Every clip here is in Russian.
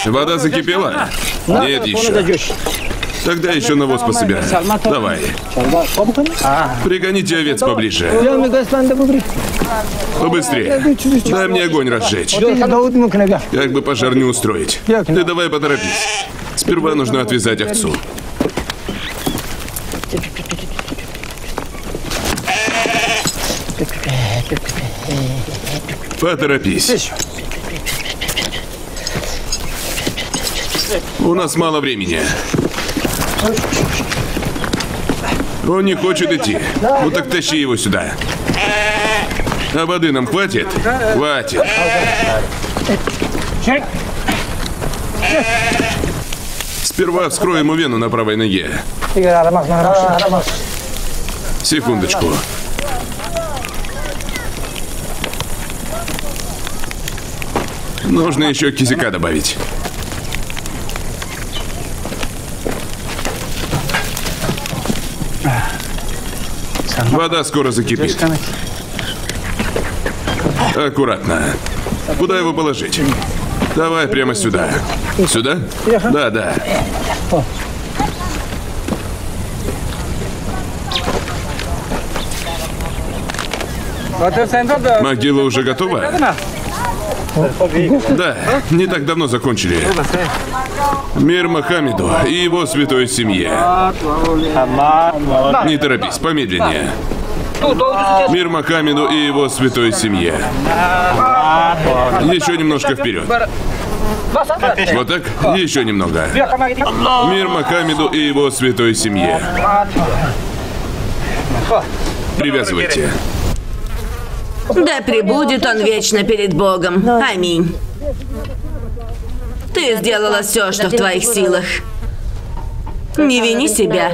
Вода закипела? Нет еще. Тогда еще навоз пособираем. Давай. Пригоните овец поближе. Побыстрее. Дай мне огонь разжечь. Как бы пожар не устроить. Ты давай поторопись. Сперва нужно отвязать овцу. Поторопись. У нас мало времени. Он не хочет идти. Ну так тащи его сюда. А воды нам хватит? Хватит. Сперва вскрой ему вену на правой ноге. Секундочку. Нужно еще кизика добавить. Вода скоро закипит. Аккуратно. Куда его положить? Давай прямо сюда. Сюда? Да, да. Могила уже готова? Да, не так давно закончили. Мир Мохаммеду и его святой семье. Не торопись, помедленнее. Мир Мохаммеду и его святой семье. Еще немножко вперед. Вот так? Еще немного. Мир Мохаммеду и его святой семье. Привязывайте. Да пребудет он вечно перед Богом. Аминь. Ты сделала все, что в твоих силах. Не вини себя.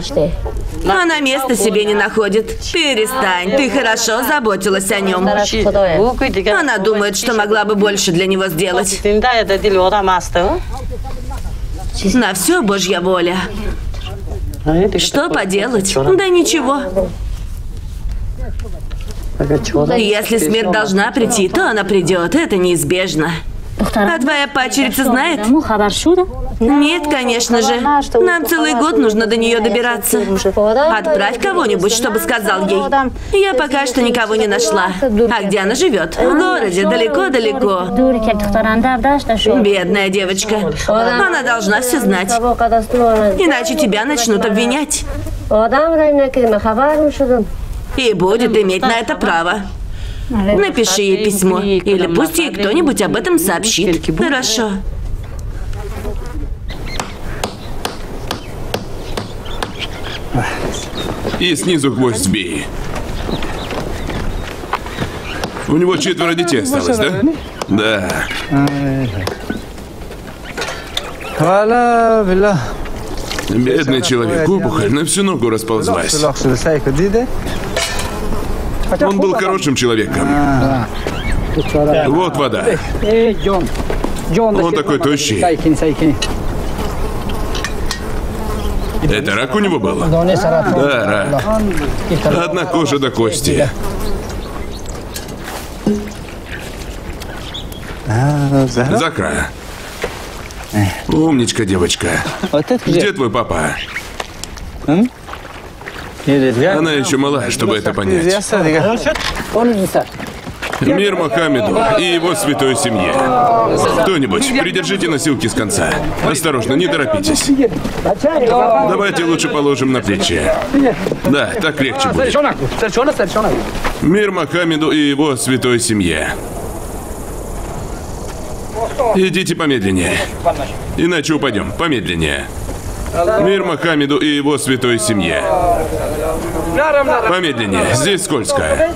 Она места себе не находит. Перестань. Ты хорошо заботилась о нем. Она думает, что могла бы больше для него сделать. На все Божья воля. Что поделать? Да ничего. Если смерть должна прийти, то она придет. Это неизбежно. А твоя падчерица знает? Нет, конечно же. Нам целый год нужно до нее добираться. Отправь кого-нибудь, чтобы сказал ей. Я пока что никого не нашла. А где она живет? В городе, далеко-далеко. Бедная девочка. Она должна все знать. Иначе тебя начнут обвинять. И будет иметь на это право. Напиши ей письмо. Или пусть ей кто-нибудь об этом сообщит. Хорошо. И снизу гвоздь сбей. У него 4 детей осталось, да? Да. Бедный человек, опухоль на всю ногу расползлась. Он был хорошим человеком. Вот вода. Он такой тощий. Это рак у него был? Да, рак. Одна кожа до кости. Захра. Умничка, девочка. Где твой папа? Она еще мала, чтобы это понять. Мир Мохаммеду и его святой семье. Кто-нибудь, придержите носилки с конца. Осторожно, не торопитесь. Давайте лучше положим на плечи. Да, так легче будет. Мир Мохаммеду и его святой семье. Идите помедленнее. Иначе упадем. Помедленнее. Мир Мохаммеду и его святой семье. Помедленнее. Здесь скользко.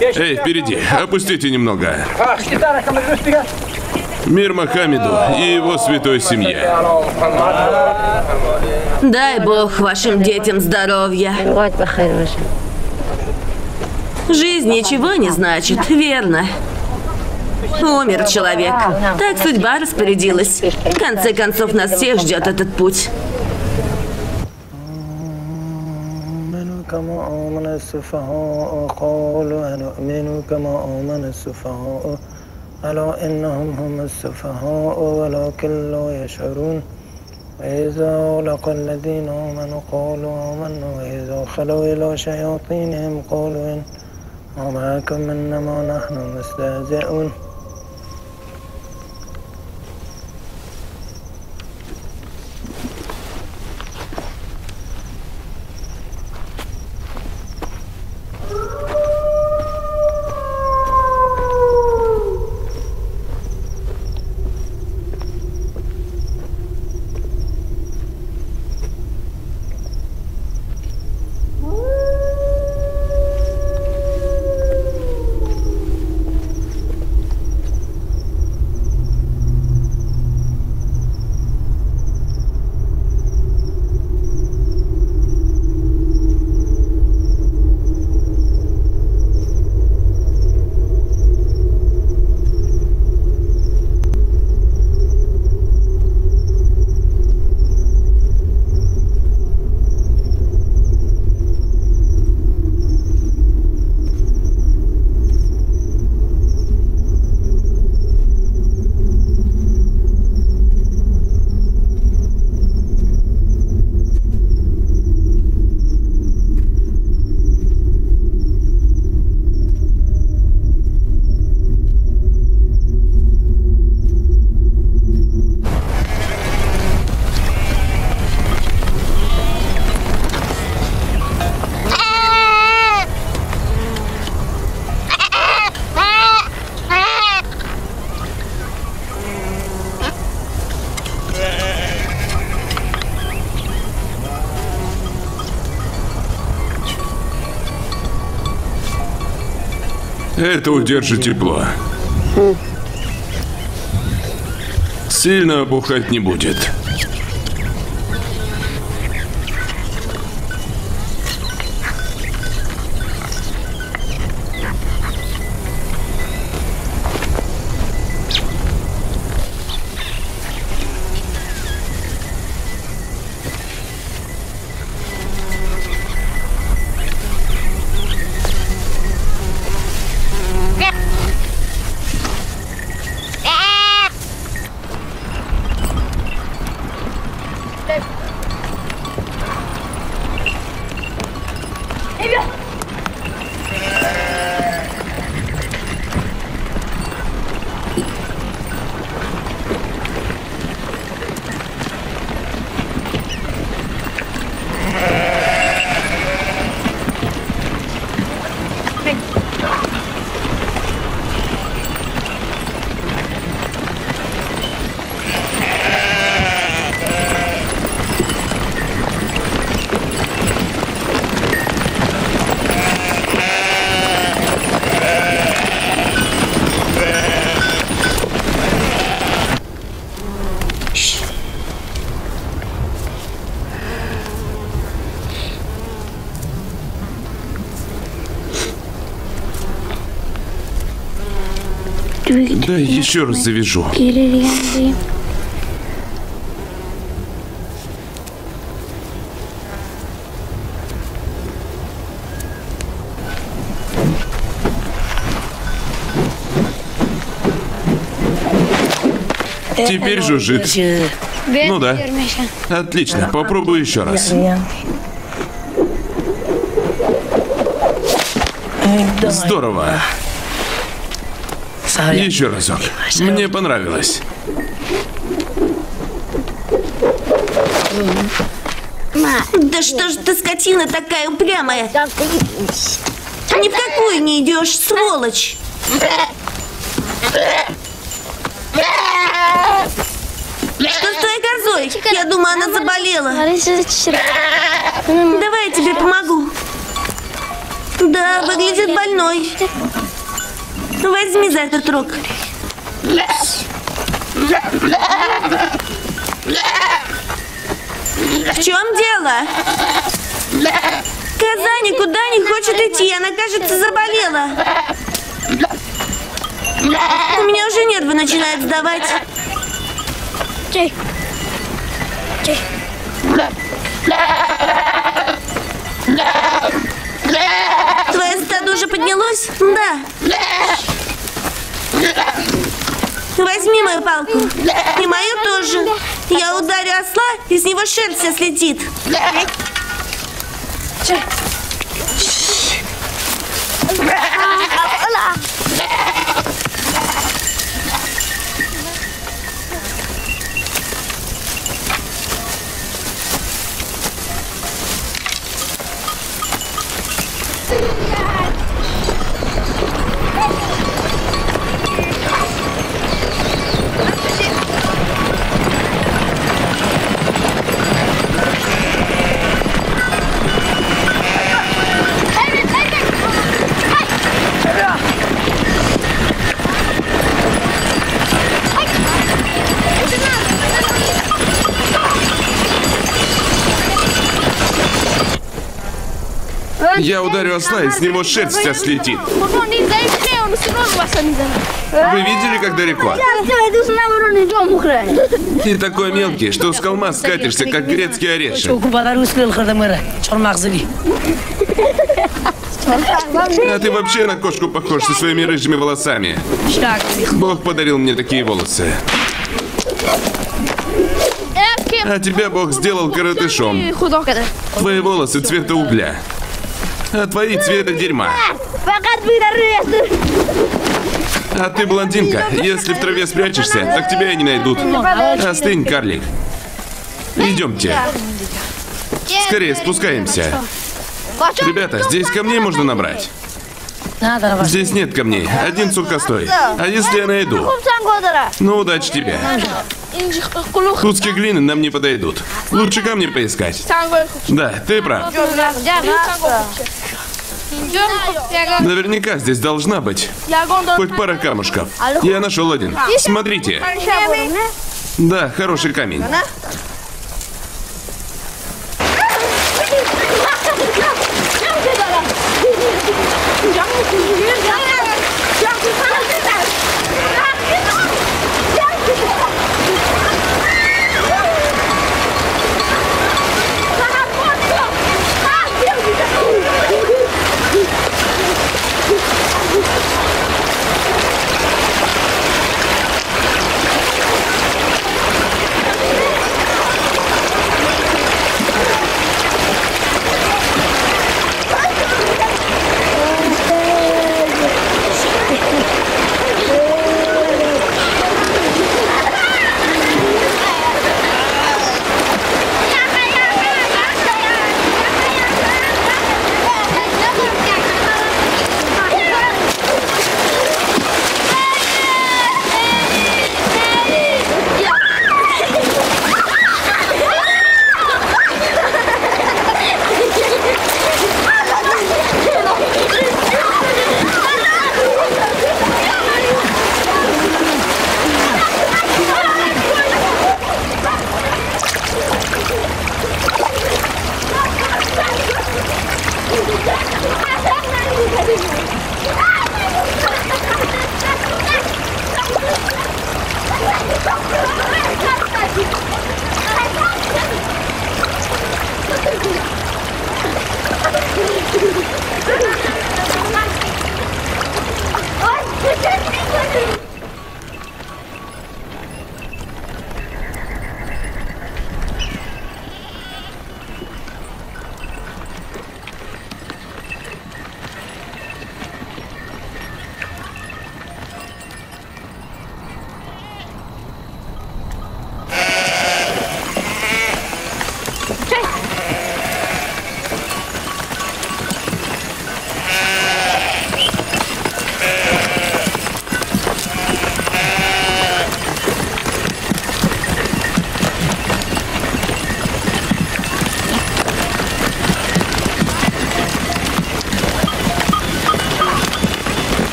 Эй, впереди. Опустите немного. Мир Мохаммеду и его святой семье. Дай Бог вашим детям здоровья. Жизнь ничего не значит, верно? Умер человек. Так судьба распорядилась. В конце концов, нас всех ждет этот путь. كما آمن السفهاء قالوا أنؤمن كما آمن السفهاء ألا إنهم هم السفهاء ولكن لا يشعرون وإذا لقى الذين آمنوا قالوا آمنا وإذا خلوا إلى شياطينهم قالوا إنا معكم إنما نحن مستهزئون. Это удержит тепло. Сильно обухать не будет. Да, еще раз завяжу. Теперь жужжит. Ну да. Отлично, попробую еще раз. Здорово. Еще разок. Мне понравилось. Да что ж ты, скотина такая упрямая? Ни в какую не идешь, сволочь! Что с твоей козой? Я думаю, она заболела. Давай я тебе помогу. Да, выглядит больной. Возьми за этот рог. В чем дело? Коза никуда не хочет идти, она, кажется, заболела. У меня уже нервы начинают сдавать. Твое стадо уже поднялось? Да. Возьми мою палку. И мою тоже. Я ударю осла, и с него шерсть вся слетит. Я ударю осла, и с него шерсть вся слетит. Вы видели, как далеко? Ты такой мелкий, что с холма скатишься, как грецкий орешек. А ты вообще на кошку похож со своими рыжими волосами. Бог подарил мне такие волосы. А тебя Бог сделал коротышом. Твои волосы цвета угля. А твои цвета дерьма. А ты блондинка. Если в траве спрячешься, так тебя и не найдут. Остынь, карлик. Идемте. Скорее спускаемся. Ребята, здесь камней можно набрать. Здесь нет камней. Один сухостой. А если я найду? Ну, удачи тебе. Куски глины нам не подойдут. Лучше камни поискать. Да, ты прав. Наверняка здесь должна быть хоть пара камушков. Я нашел один. Смотрите. Да, хороший камень.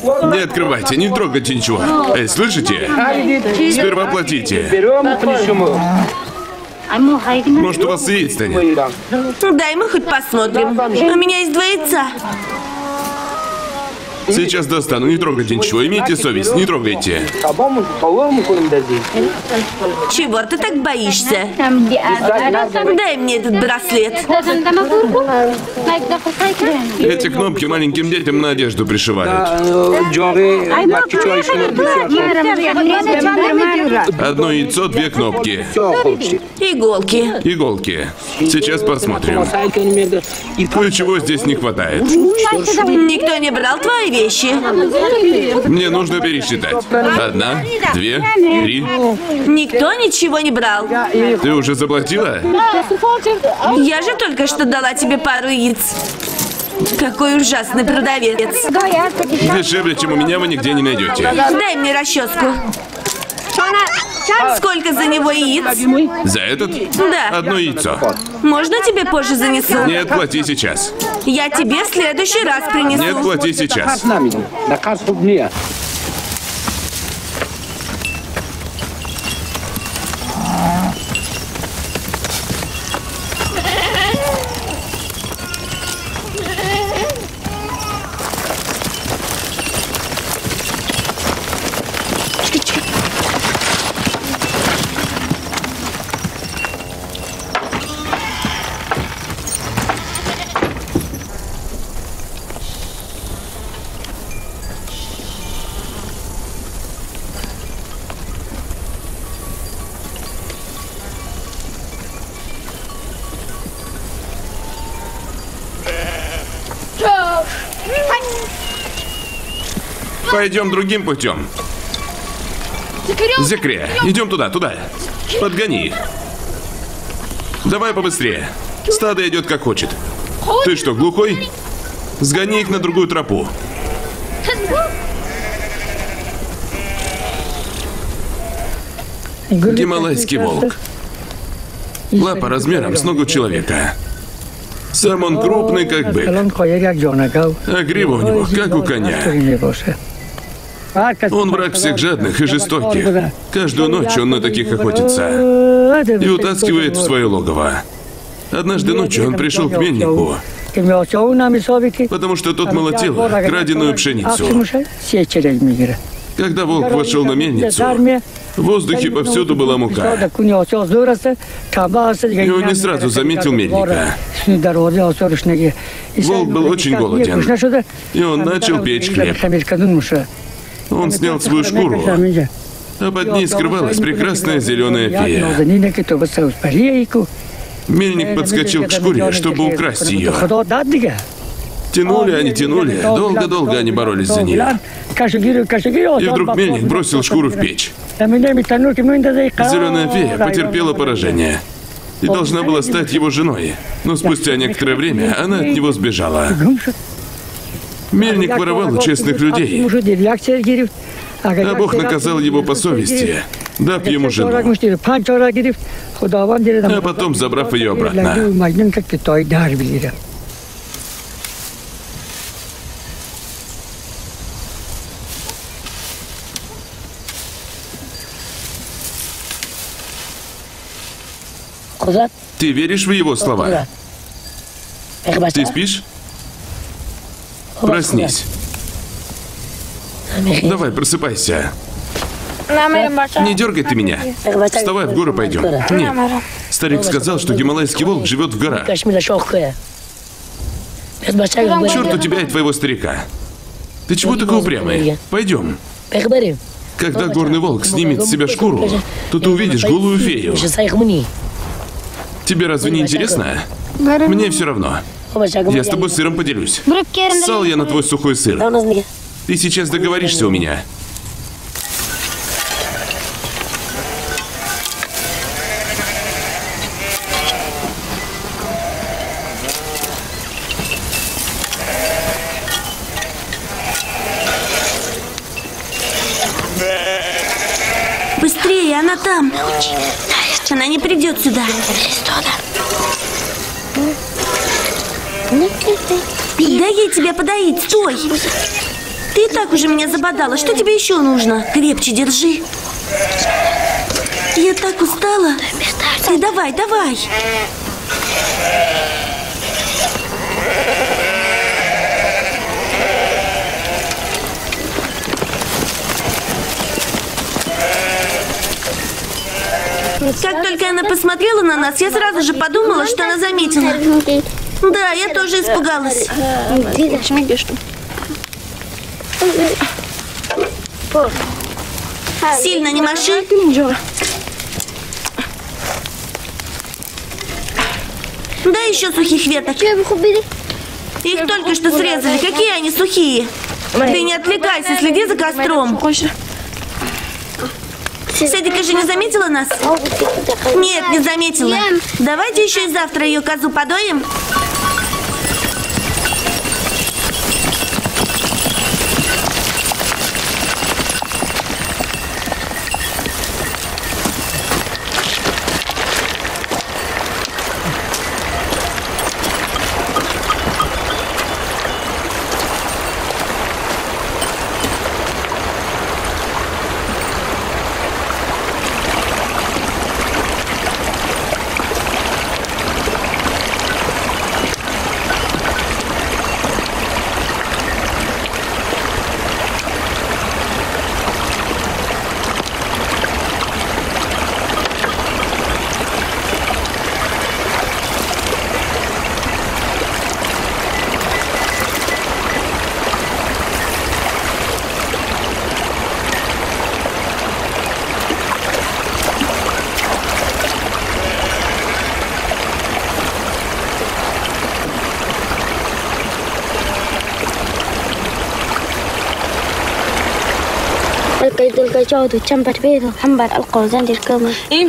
Не открывайте, не трогайте ничего. Эй, слышите? Сперва платите. Может, у вас яиц станет? Дай мы хоть посмотрим. У меня есть 2 яйца. Сейчас достану, не трогайте ничего. Имейте совесть, не трогайте. Чего ты так боишься? Дай мне этот браслет. Эти кнопки маленьким детям на одежду пришивают. Одно яйцо, 2 кнопки. Иголки. Иголки. Сейчас посмотрим. Кое-чего здесь не хватает. Никто не брал твои вещи. Мне нужно пересчитать. 1, 2, 3. Никто ничего не брал. Ты уже заплатила? Я же только что дала тебе пару яиц. Какой ужасный продавец. Дешевле, чем у меня, вы нигде не найдете. Дай мне расческу. Сколько за него яиц? За этот? Да. 1 яйцо. Можно тебе позже занесу? Нет, плати сейчас. Я тебе в следующий раз принесу. Нет, плати сейчас. Пойдем другим путем. Зекре, идем туда. Подгони их. Давай побыстрее. Стадо идет как хочет. Ты что, глухой? Сгони их на другую тропу. Гималайский волк. Лапа размером с ногу человека. Сам он крупный, как бык. А грива у него, как у коня. Он враг всех жадных и жестоких. Каждую ночь он на таких охотится и утаскивает в свое логово. Однажды ночью он пришел к мельнику, потому что тот молотил краденую пшеницу. Когда волк вошел на мельницу, в воздухе повсюду была мука. И он не сразу заметил мельника. Волк был очень голоден, и он начал печь хлеб. Он снял свою шкуру, а под ней скрывалась прекрасная зеленая фея. Мельник подскочил к шкуре, чтобы украсть ее. Тянули они, тянули, долго-долго они боролись за нее. И вдруг мельник бросил шкуру в печь. Зеленая фея потерпела поражение и должна была стать его женой. Но спустя некоторое время она от него сбежала. Мельник воровал у честных людей, а Бог наказал его по совести, дав ему жену, а потом забрав ее обратно. Ты веришь в его слова? Ты спишь? Проснись. Давай, просыпайся. Не дергай ты меня. Вставай, в горы пойдем. Нет. Старик сказал, что гималайский волк живет в горах. Черт у тебя и твоего старика. Ты чего такой упрямый? Пойдем. Когда горный волк снимет с себя шкуру, то ты увидишь голую фею. Тебе разве не интересно? Мне все равно. Я с тобой сыром поделюсь. Ссал я на твой сухой сыр. Ты сейчас договоришься у меня. Быстрее, она там. Она не придет сюда. Дай ей тебя подоить, стой! Ты и так уже меня забодала. Что тебе еще нужно? Крепче держи. Я так устала. Ты давай. Как только она посмотрела на нас, я сразу же подумала, что она заметила. Да, я тоже испугалась. Сильно не маши. Дай еще сухих веток. Их только что срезали. Какие они сухие? Ты не отвлекайся, следи за костром. Седика же не заметила нас? Нет, не заметила. Давайте еще и завтра ее козу подоим.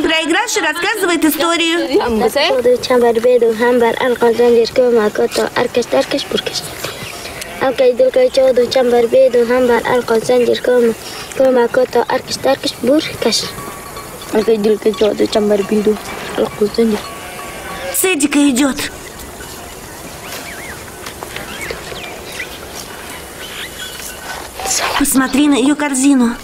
Проигравший рассказывает историю. Седика идет. Посмотри на ее корзину.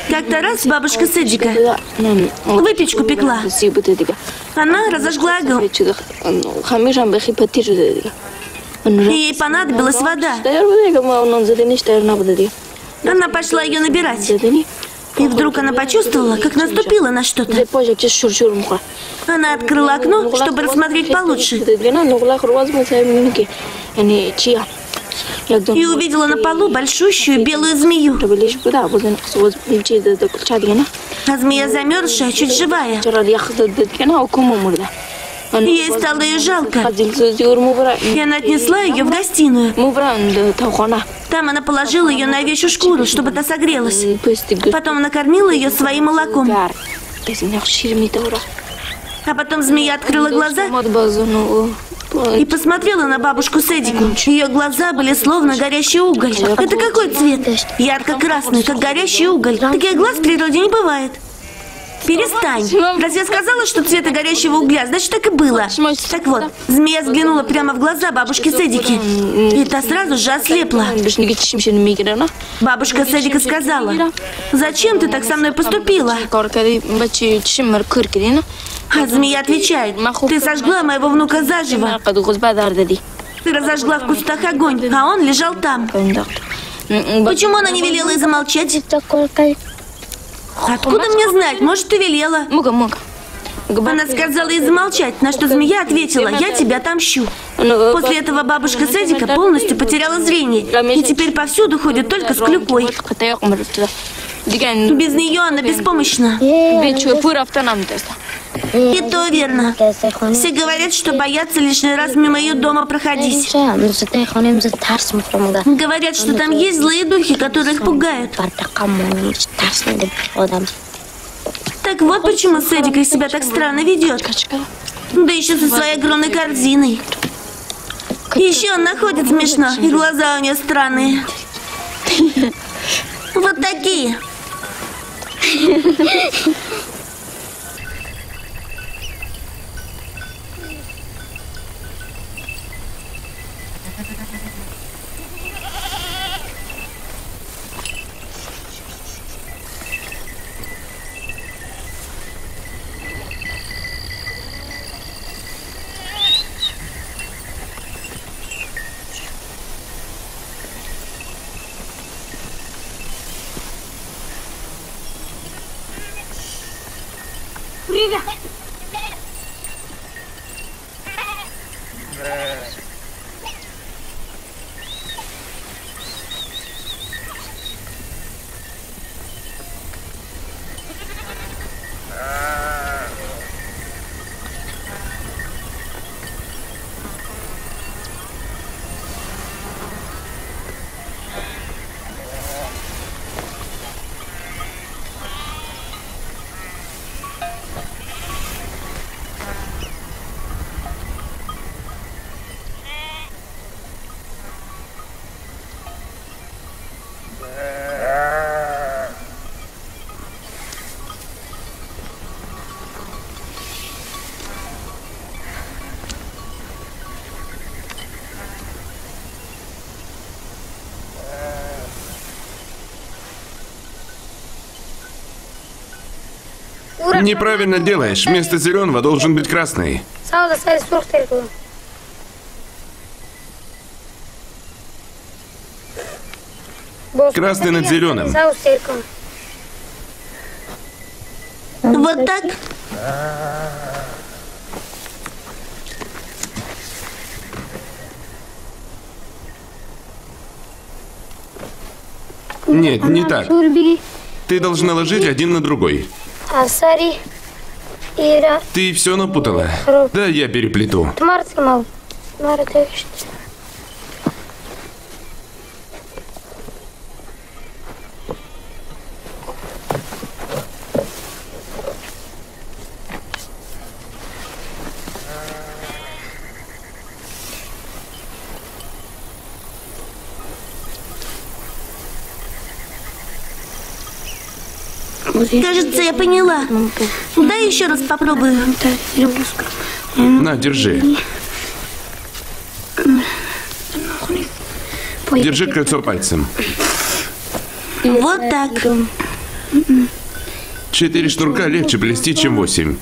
Как-то раз бабушка Седика выпечку пекла. Она разожгла огонь. И ей понадобилась вода. Она пошла ее набирать. И вдруг она почувствовала, как наступила на что-то. Она открыла окно, чтобы рассмотреть получше. И увидела на полу большущую белую змею. А змея замерзшая, чуть живая. Ей стало ее жалко. И она отнесла ее в гостиную. Там она положила ее на овечью шкуру, чтобы та согрелась. Потом накормила ее своим молоком. А потом змея открыла глаза и посмотрела на бабушку Седику. Ее глаза были словно горящий уголь. Это какой цвет? Ярко-красный, как горящий уголь. Таких глаз в природе не бывает. Перестань. Раз я сказала, что цвета горящего угля, значит, так и было. Так вот, змея взглянула прямо в глаза бабушки Седики. И та сразу же ослепла. Бабушка Седика сказала: «Зачем ты так со мной поступила?» А змея отвечает: «Ты сожгла моего внука заживо. Ты разожгла в кустах огонь, а он лежал там». Почему она не велела ей замолчать? Откуда мне знать? Может, ты велела? Она сказала ей замолчать, на что змея ответила: «Я тебя отомщу». После этого бабушка Седика полностью потеряла зрение. И теперь повсюду ходит только с клюкой. Без нее она беспомощна. И то верно. Все говорят, что боятся лишний раз мимо ее дома проходить. Говорят, что там есть злые духи, которые их пугают. Так вот почему Седика себя так странно ведет. Да еще со своей огромной корзиной. Еще он находит смешно, и глаза у нее странные. Вот такие. Неправильно делаешь. Вместо зеленого должен быть красный. Красный над зеленым. Вот так? Нет, не так. Ты должна ложить один на другой. Ты все напутала. Да, я переплету. Кажется, я поняла. Дай еще раз попробую. На, держи. Держи кольцо пальцем. Вот так. 4 шнурка легче плести, чем 8.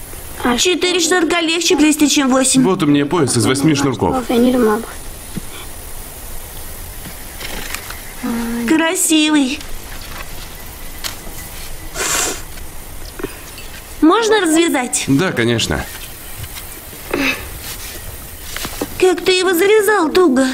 4 шнурка легче плести, чем 8. Вот у меня пояс из 8 шнурков. Красивый. Можно развязать? Да, конечно. Как ты его завязал туго?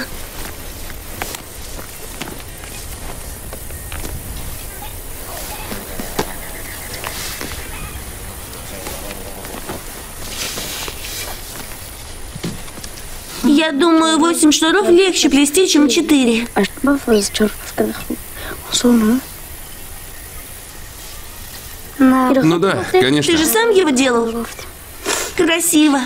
Я думаю, 8 шнуров легче плести, чем 4. Ну да, конечно. Ты же сам его делал? Красиво.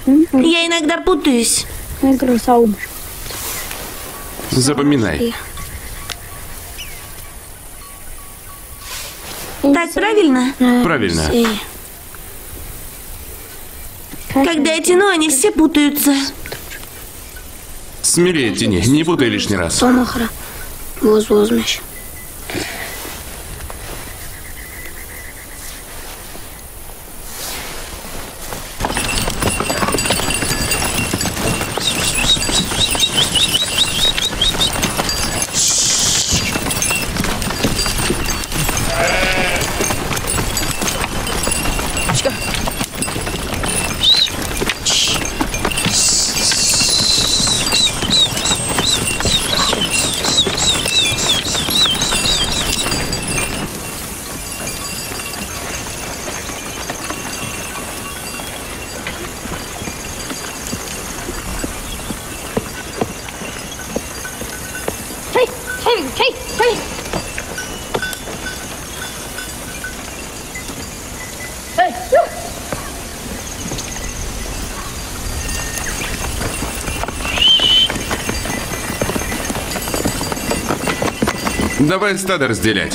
Я иногда путаюсь. Запоминай. Так правильно? Правильно. Когда я тяну, они все путаются. Смелее тяни, не путай лишний раз. Давай стадо разделять.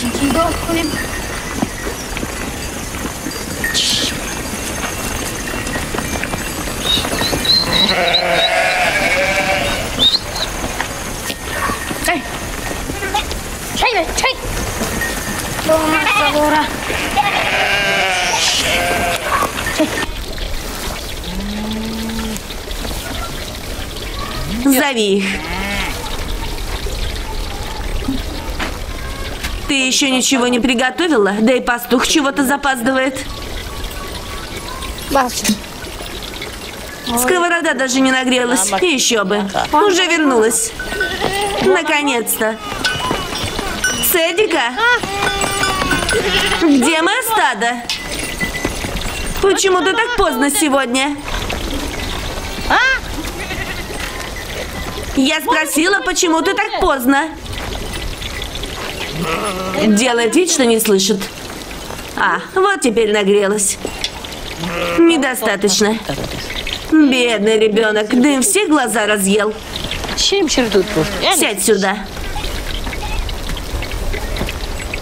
Зови их. Ты еще ничего не приготовила? Да и пастух чего-то запаздывает. Сковорода даже не нагрелась. Еще бы. Уже вернулась. Наконец-то. Седика? Где мое стадо? Почему ты так поздно сегодня? Я спросила, почему ты так поздно. Делает вид, что не слышит. А, вот теперь нагрелась. Недостаточно. Бедный ребенок, дым все глаза разъел. Сядь сюда.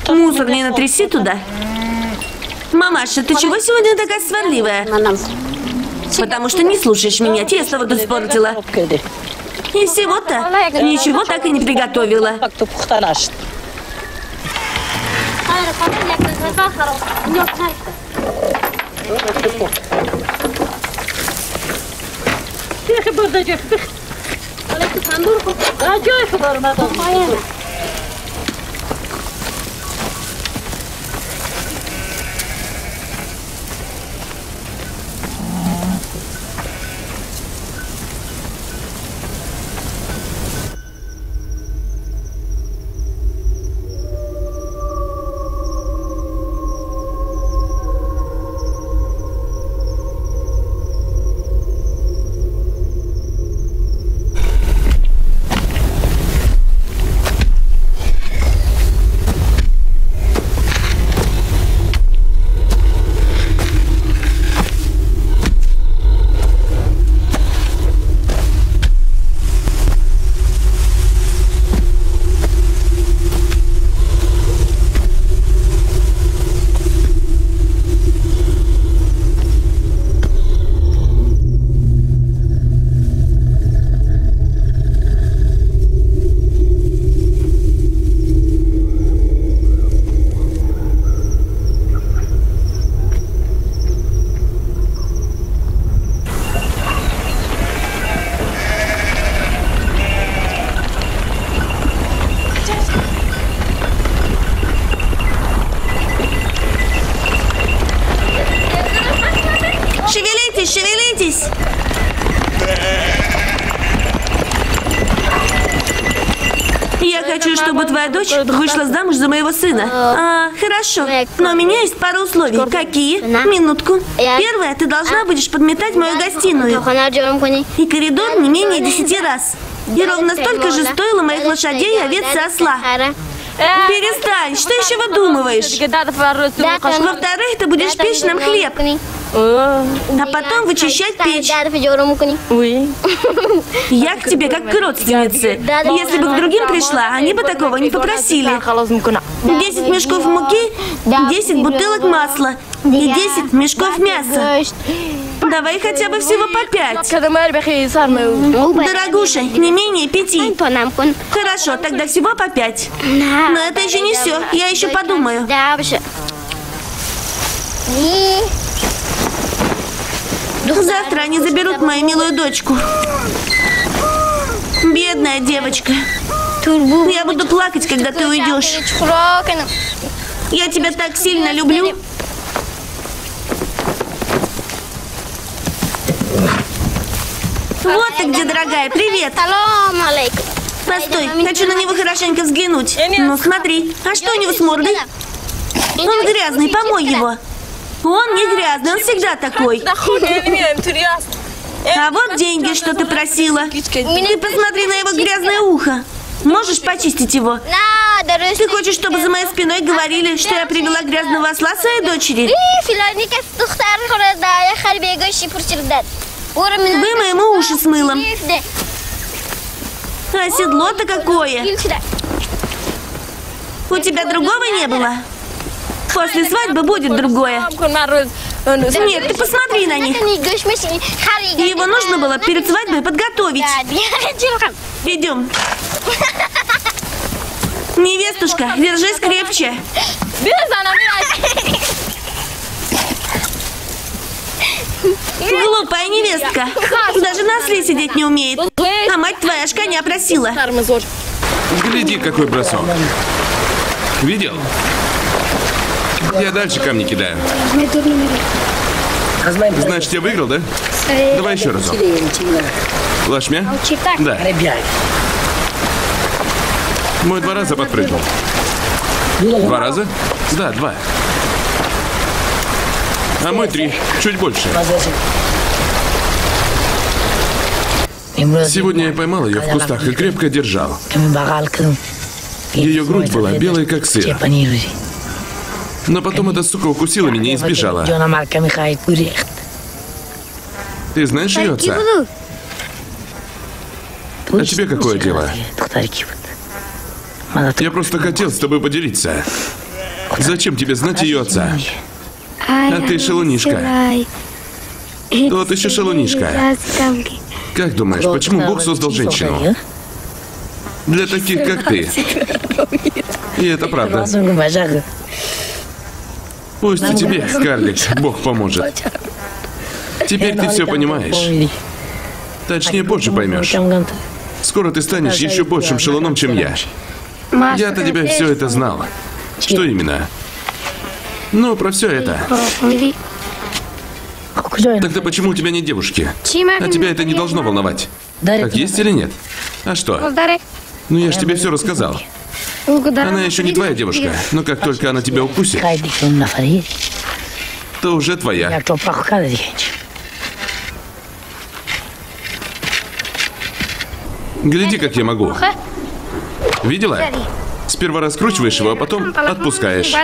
Мусор не натряси туда. Мамаша, ты чего сегодня такая сварливая? Потому что не слушаешь меня, тесто вот испортила. И всего-то ничего так и не приготовила. Шевелитесь! Я хочу, чтобы твоя дочь вышла замуж за моего сына. Хорошо. Но у меня есть пара условий. Какие? Минутку. Первое, ты должна будешь подметать мою гостиную. И коридор не менее 10 раз. И ровно столько же стоило моих лошадей, овец и осла. Перестань, что еще выдумываешь? Во-вторых, ты будешь печь нам хлеб. А потом вычищать печь. Я к тебе как к родственнице. Если бы к другим пришла, они бы такого не попросили. 10 мешков муки, 10 бутылок масла и 10 мешков мяса. Давай хотя бы всего по 5. Дорогуша, не менее 5. Хорошо, тогда всего по 5. Но это еще не все. Я еще подумаю. Завтра они заберут мою милую дочку. Бедная девочка. Я буду плакать, когда ты уйдешь. Я тебя так сильно люблю. Вот ты где, дорогая. Привет. Постой, хочу на него хорошенько взглянуть. Ну, смотри. А что у него с мордой? Он грязный, помой его. Он не грязный, он всегда такой. А вот деньги, что ты просила. Ты посмотри на его грязное ухо. Можешь почистить его? Ты хочешь, чтобы за моей спиной говорили, что я привела грязного осла своей дочери? Вымой ему уши с мылом. А седло-то какое? У тебя другого не было? После свадьбы будет другое. Нет, ты посмотри на них. Его нужно было перед свадьбой подготовить. Идем. Невестушка, держись крепче. Глупая невестка. Даже на осле сидеть не умеет. А мать твоя аж коня просила. Гляди, какой бросок. Видел? Я дальше камни кидаю. Значит, я выиграл, да? Давай еще разок. Лашмя? Да. Мой 2 раза подпрыгнул. 2 раза? Да, 2. А мой 3. Чуть больше. Сегодня я поймал ее в кустах и крепко держал. Ее грудь была белой, как сыр. Но потом эта сука укусила меня и сбежала. Ты знаешь ее отца? А тебе какое дело? Я просто хотел с тобой поделиться. Зачем тебе знать ее отца? А ты шалунишка. Тот еще шалунишка. Как думаешь, почему Бог создал женщину? Для таких, как ты. И это правда. Пусть и тебе, Скарлетт, Бог поможет. Теперь ты все понимаешь. Точнее, позже поймешь. Скоро ты станешь еще большим шалуном, чем я. Я-то тебя все это знал. Что именно? Ну, про все это. Тогда почему у тебя нет девушки? А тебя это не должно волновать. Так есть или нет? А что? Ну, я ж тебе все рассказал. Она еще не твоя девушка, но как только она тебя укусит, то уже твоя. Гляди, как я могу. Видела? Сперва раскручиваешь его, а потом отпускаешь.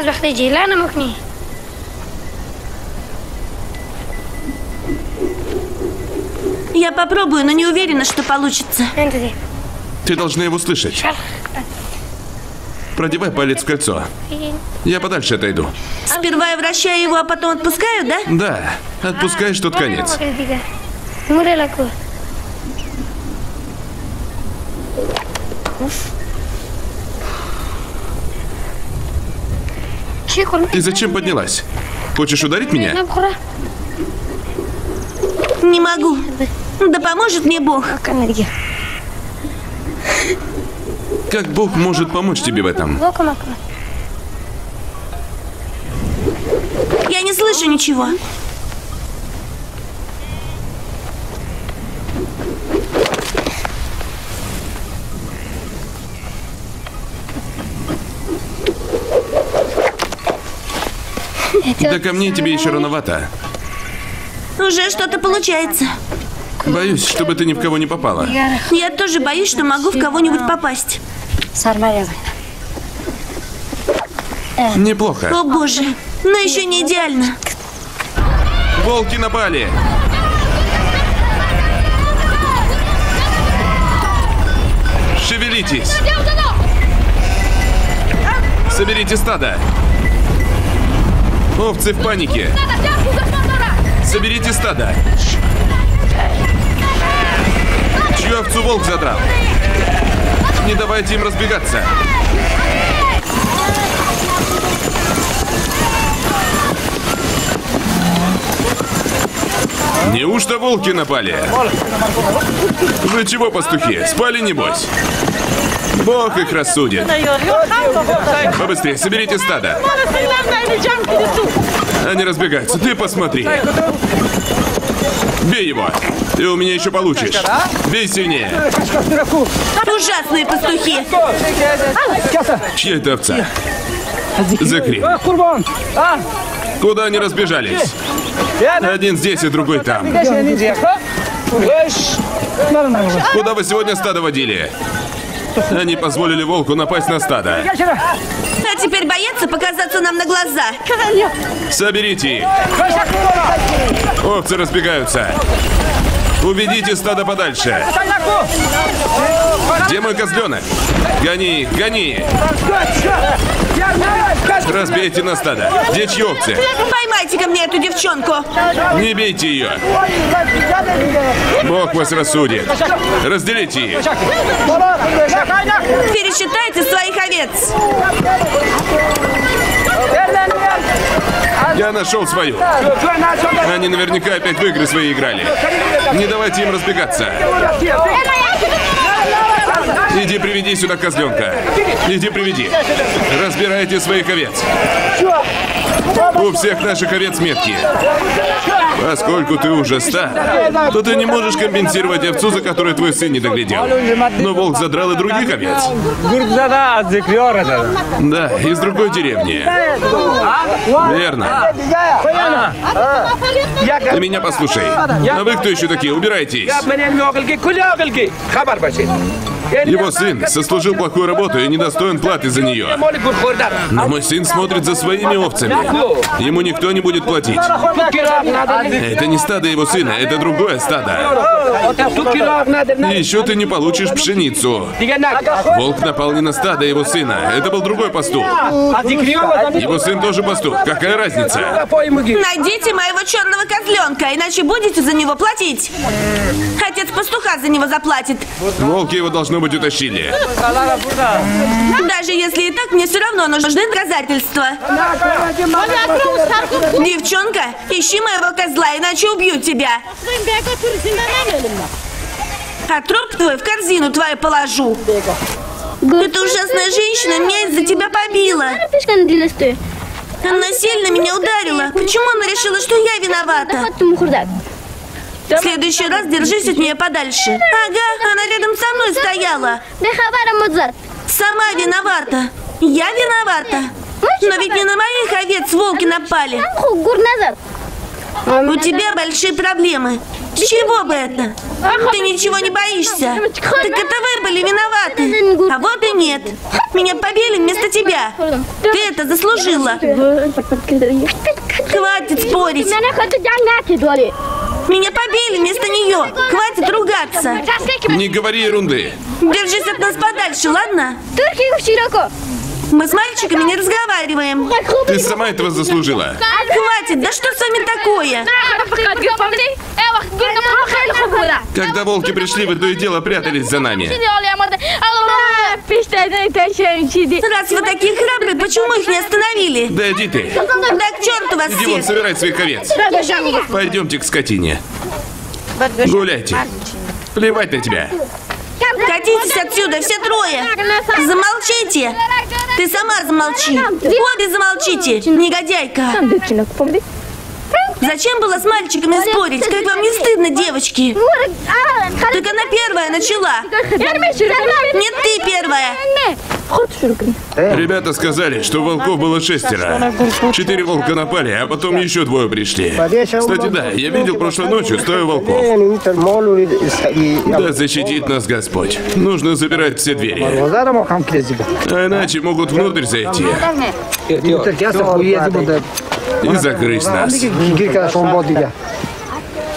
Я попробую, но не уверена, что получится. Ты должна его слышать. Продевай палец в кольцо. Я подальше отойду. Сперва я вращаю его, а потом отпускаю, да? Да, отпускаешь, тут конец. Ты зачем поднялась? Хочешь ударить меня? Не могу. Да поможет мне Бог. Как Бог может помочь тебе в этом? Я не слышу ничего. До камней тебе еще рановато. Уже что-то получается. Боюсь, чтобы ты ни в кого не попала. Я тоже боюсь, что могу в кого-нибудь попасть. Неплохо. О боже, но еще не идеально. Волки напали! Шевелитесь! Соберите стадо! Овцы в панике! Соберите стадо! Чью овцу волк задрал? Не давайте им разбегаться! Неужто волки напали? Вы чего, пастухи? Спали, небось? Бог их рассудит. Побыстрее, соберите стадо. Они разбегаются. Ты посмотри. Бей его. Ты у меня еще получишь. Бей сильнее. Ужасные пастухи. Чья это овца? Закри. Куда они разбежались? Один здесь и другой там. Куда вы сегодня стадо водили? Они позволили волку напасть на стадо. А теперь боятся показаться нам на глаза. Соберите их. Овцы разбегаются. Уведите стадо подальше. Где мой козленок? Гони их, гони. Разбейте на стадо. Дичьи овцы. Поймайте ко мне эту девчонку. Не бейте ее. Бог вас рассудит. Разделите их. Пересчитайте своих овец. Я нашел свою. Они наверняка опять в игры свои играли. Не давайте им разбегаться. Иди приведи сюда козленка. Иди приведи. Разбирайте своих овец. У всех наших овец метки. Поскольку ты уже стар, то ты не можешь компенсировать овцу, за которой твой сын не доглядел. Но волк задрал и других овец. Да, из другой деревни. Верно. Ты меня послушай. А вы кто еще такие? Убирайтесь. Его сын сослужил плохую работу и недостоин платы за нее. Но мой сын смотрит за своими овцами. Ему никто не будет платить. Это не стадо его сына, это другое стадо. И еще ты не получишь пшеницу. Волк напал не на стадо его сына, это был другой пастух. Его сын тоже пастух, какая разница? Найдите моего черного козленка, иначе будете за него платить. Отец пастуха за него заплатит. Волки его, должно быть, утащили. Даже если и так, мне все равно нужны доказательства. Девчонка, ищи моего козла, иначе убью тебя. А труп твой в корзину твою положу. Эта ужасная женщина меня из-за тебя побила. Она сильно меня ударила. Почему она решила, что я виновата? В следующий раз держись от нее подальше. Ага, она рядом со мной стояла. Сама виновата. Я виновата. Но ведь не на моих овец волки напали. У тебя большие проблемы. С чего бы это? Ты ничего не боишься. Так это вы были виноваты. А вот и нет. Меня побили вместо тебя. Ты это заслужила. Хватит спорить. Меня побили вместо нее. Хватит ругаться. Не говори ерунды. Держись от нас подальше, ладно? Мы с мальчиками не разговариваем. Ты сама этого заслужила. Хватит, да что с вами такое? Когда волки пришли, вы то и дело прятались за нами. Раз вы такие храбрые, почему их не остановили? Да иди ты. Да к черту вас Иди вон всех. собирать своих овец. Пойдемте к скотине. Гуляйте. Плевать на тебя. Катитесь отсюда, все трое. Замолчите. Ты сама замолчи. Обе замолчите, негодяйка. Зачем было с мальчиками спорить? Как вам не стыдно, девочки? Так она первая начала. Нет, ты первая. Ребята сказали, что волков было 6. 4 волка напали, а потом еще 2 пришли. Кстати, да, я видел прошлой ночью 100 волков. Да защитит нас Господь. Нужно запирать все двери. А иначе могут внутрь зайти и загрызть нас.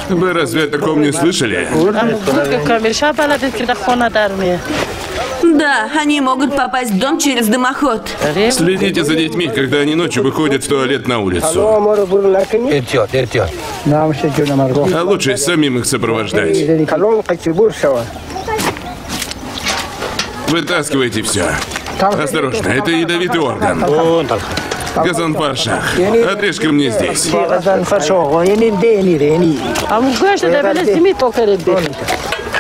Вы разве о таком не слышали? Да, они могут попасть в дом через дымоход. Следите за детьми, когда они ночью выходят в туалет на улицу. А лучше самим их сопровождать. Вытаскивайте все. Осторожно, это ядовитый орган. Газанфаршах. Отрежь-ка мне здесь.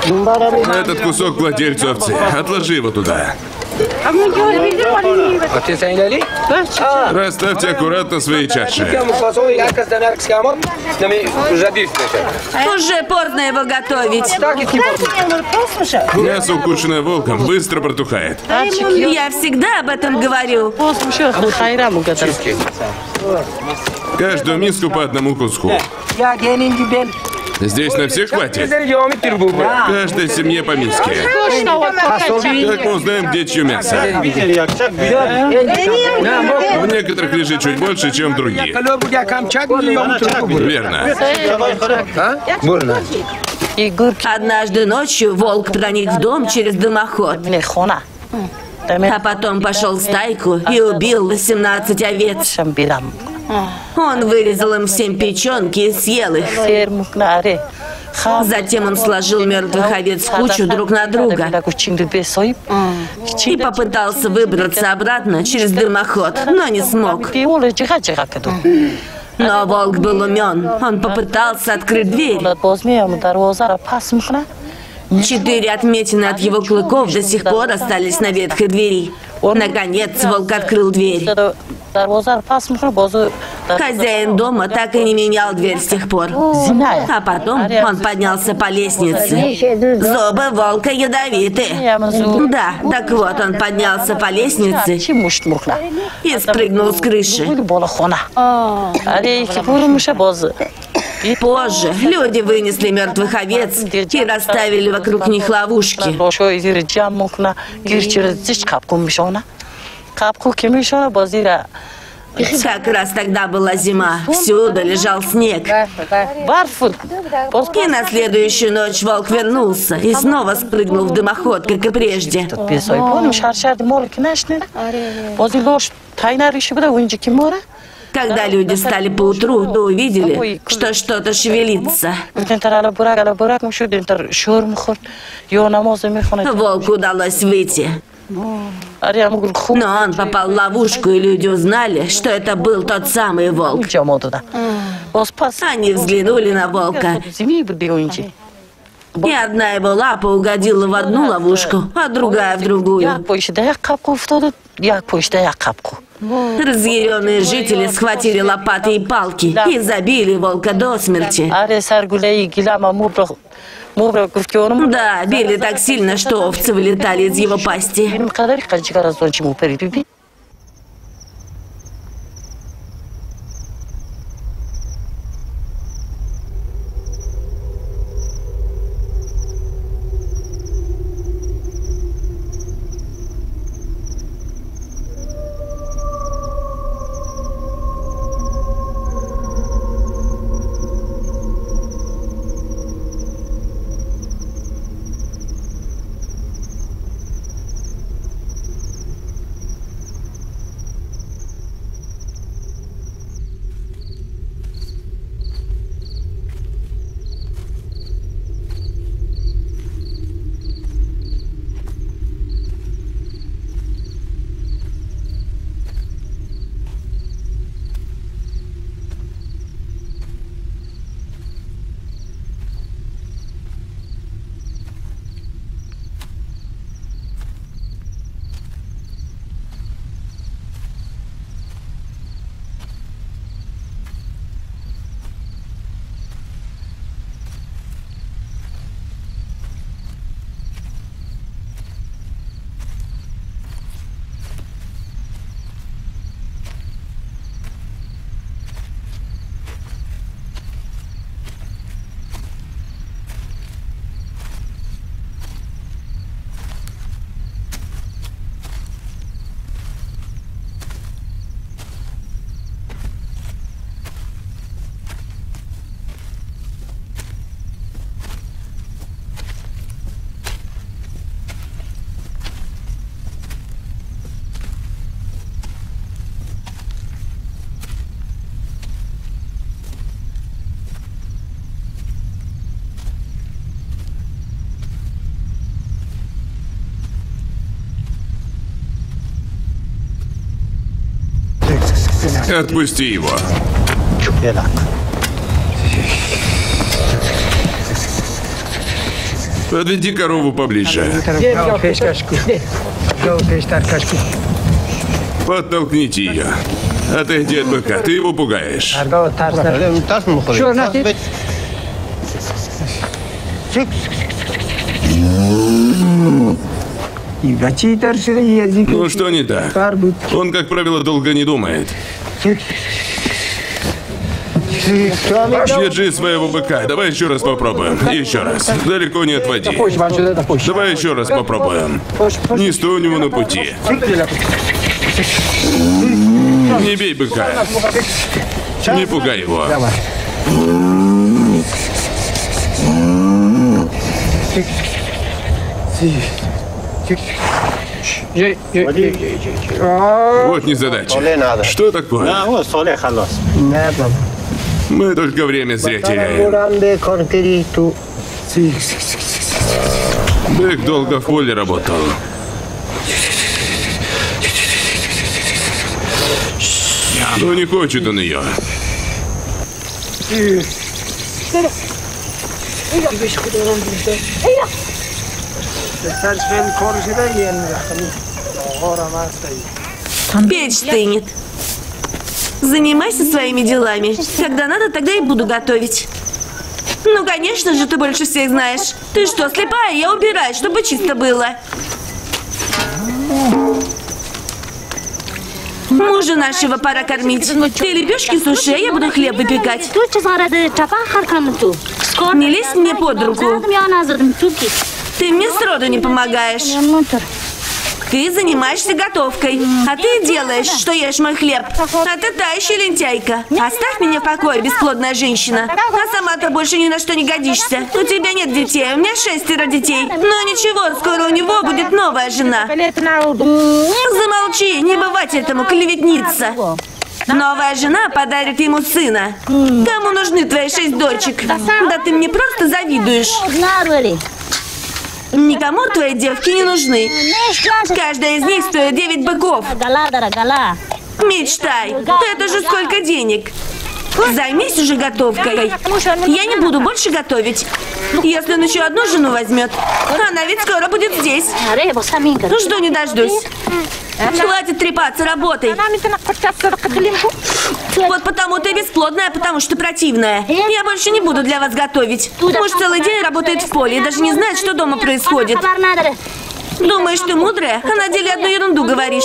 Этот кусок владельцу овцы. Отложи его туда. Расставьте аккуратно свои чаши. Уже поздно его готовить. Мясо, укушенное волком, быстро протухает. Я всегда об этом говорю. Каждую миску по одному куску. Здесь на всех хватит? Каждой семье по миске. Как мы узнаем, где чье мясо? В некоторых лежит чуть больше, чем в других. Верно. Однажды ночью волк проник в дом через дымоход. А потом пошел в стайку и убил 18 овец. Он вырезал им всем печенки и съел их. Затем он сложил мертвых овец в кучу друг на друга и попытался выбраться обратно через дымоход, но не смог. Но волк был умен. Он попытался открыть дверь. 4 отметины от его клыков до сих пор остались на ветхой двери. Наконец волк открыл дверь. Хозяин дома так и не менял дверь с тех пор. А потом он поднялся по лестнице. Зубы волка ядовиты. Да, так вот, он поднялся по лестнице и спрыгнул с крыши. Позже люди вынесли мертвых овец и расставили вокруг них ловушки. Как раз тогда была зима, всюду лежал снег. И на следующую ночь волк вернулся и снова спрыгнул в дымоход, как и прежде. Когда люди встали поутру, то увидели, что что-то шевелится. Волку удалось выйти. Но он попал в ловушку, и люди узнали, что это был тот самый волк. Они взглянули на волка. И одна его лапа угодила в одну ловушку, а другая в другую. Разъяренные жители схватили лопаты и палки и забили волка до смерти. Да, били так сильно, что овцы вылетали из его пасти. Отпусти его. Подведи корову поближе. Подтолкните ее. Отойди от быка, ты его пугаешь. Ну что не так? Он, как правило, долго не думает. Держи своего быка. Давай еще раз попробуем. Еще раз. Далеко не отводи. Давай еще раз попробуем. Не стой у него на пути. Не бей быка. Не пугай его. Вот незадача. Что такое? Мы только время зря теряем. Бэк долго в поле работал. Но не хочет он ее. Печь стынет. Занимайся своими делами. Когда надо, тогда и буду готовить. Ну, конечно же, ты больше всех знаешь. Ты что, слепая? Я убираю, чтобы чисто было. Мужа нашего пора кормить. Ты лепешки суши, а я буду хлеб выпекать. Не лезь мне под руку. Ты мне сроду не помогаешь. Ты занимаешься готовкой, а ты делаешь, что ешь мой хлеб. А ты та еще лентяйка. Оставь меня в покое, бесплодная женщина. А сама-то больше ни на что не годишься. У тебя нет детей, у меня 6 детей. Но ничего, скоро у него будет новая жена. Замолчи, не бывать этому, клеветница. Новая жена подарит ему сына. Кому нужны твои 6 дочек? Да ты мне просто завидуешь. Никому твои девки не нужны. Каждая из них стоит 9 быков. Мечтай. Это же сколько денег. Займись уже готовкой. Я не буду больше готовить. Если он еще одну жену возьмет, она ведь скоро будет здесь. Жду не дождусь. Хватит трепаться, работай. Вот потому ты бесплодная, потому что противная. Я больше не буду для вас готовить. Муж целый день работает в поле и даже не знает, что дома происходит. Думаешь, ты мудрая, а на деле одну ерунду говоришь.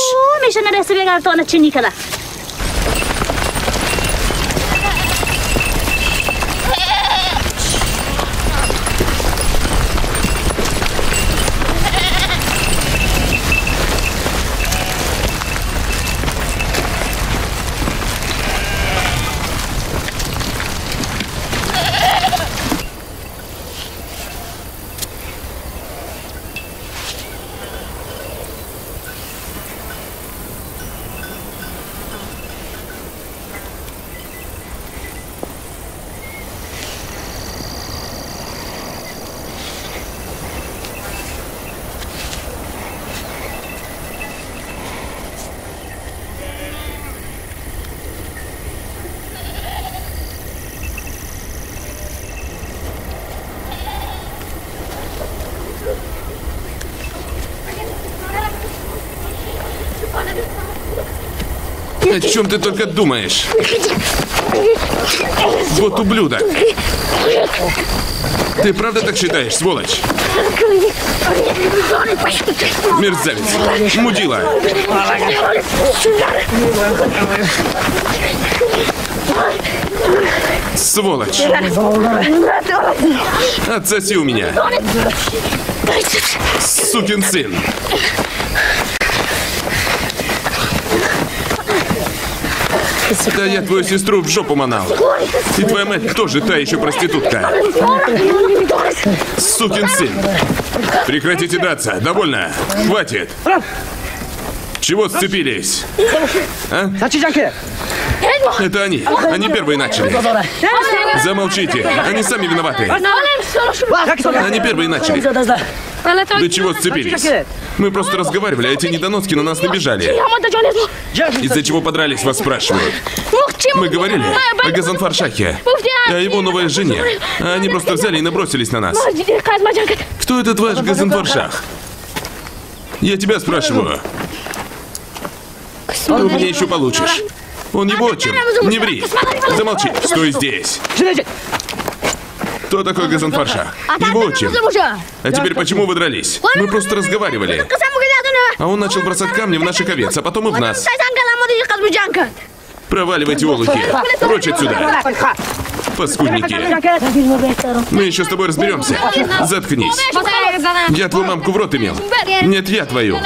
О чем ты только думаешь? Вот ублюдок. Ты правда так считаешь, сволочь? Мерзавец. Мудила. Сволочь. Отсоси у меня. Сукин сын. Да я твою сестру в жопу манал. И твоя мать тоже та еще проститутка. Сукин сын. Прекратите драться. Довольно. Хватит. Чего сцепились? А? Это они. Они первые начали. Замолчите. Они сами виноваты. Они первые начали. До чего сцепились? Мы просто разговаривали, а эти недоноски на нас набежали. Из-за чего подрались, вас спрашивают. Мы говорили о Газанфар-Шахе, о его новой жене. А они просто взяли и набросились на нас. Кто этот ваш Газанфар-Шах? Я тебя спрашиваю. Ты у меня еще получишь. Он его отчим. Не ври. Замолчи. Стой здесь. Кто такой Газанфар-Шах? Его отчим. А теперь почему вы дрались? Мы просто разговаривали. А он начал бросать камни в наших овец, а потом и в нас. Проваливайте, олухи. Прочь отсюда. Паскудники. Мы еще с тобой разберемся. Заткнись. Я твою мамку в рот имел. Нет, я твою.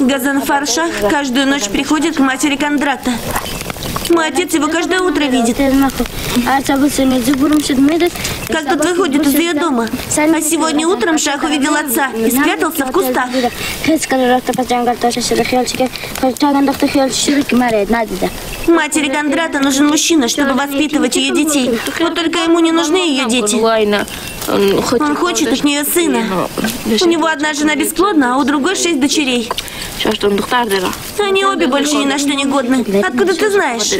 Газанфар Шах каждую ночь приходит к матери Кондрата. Мой отец его каждое утро видит. Как тут выходит из ее дома. А сегодня утром Шах увидел отца и спрятался в кустах. Матери Кондрата нужен мужчина, чтобы воспитывать ее детей. Вот только ему не нужны ее дети. Он хочет от нее сына. У него одна жена бесплодна, а у другой 6 дочерей. Они обе больше ни на что не годны. Откуда ты знаешь?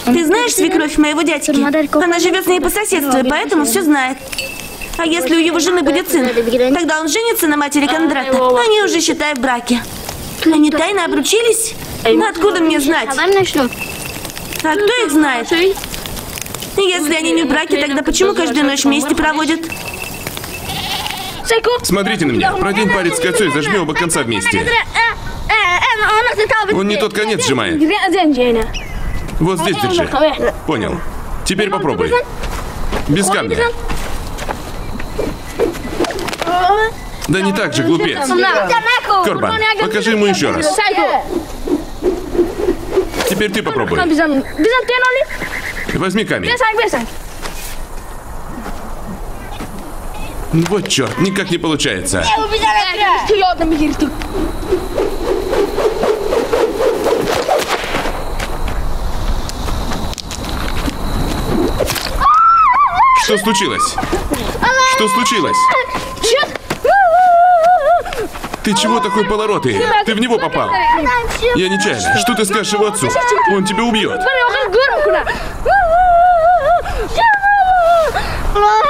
Ты знаешь свекровь моего дядьки? Она живет с ней по соседству, и поэтому все знает. А если у его жены будет сын, тогда он женится на матери Кондрата. Они уже, считай, в браке. Они тайно обручились? Ну, откуда мне знать? А кто их знает? Если они не в браке, тогда почему каждую ночь вместе проводят? Смотрите на меня. Продень палец к отцу и зажми оба конца вместе. Он не тот конец сжимает. Вот здесь держи. Понял. Теперь попробуй. Без камня. Да не так же, глупец. Корбан, покажи ему еще раз. Теперь ты попробуй. Возьми камень. Вот черт, никак не получается. Что случилось? Что случилось? Ты чего такой полоротый? Ты в него попал. Я нечаянно. Что ты скажешь его отцу? Он тебя убьет.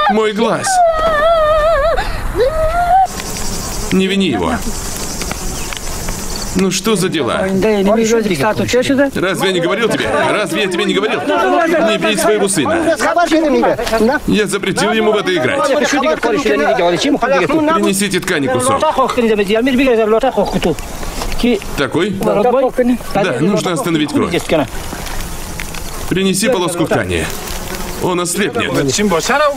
Мой глаз. Не вини его. Ну что за дела? Разве я не говорил тебе? Разве я тебе не говорил? Не бей своего сына. Я запретил ему в это играть. Принесите ткани кусок. Такой? Да, нужно остановить кровь. Принеси полоску ткани. Он ослепнет.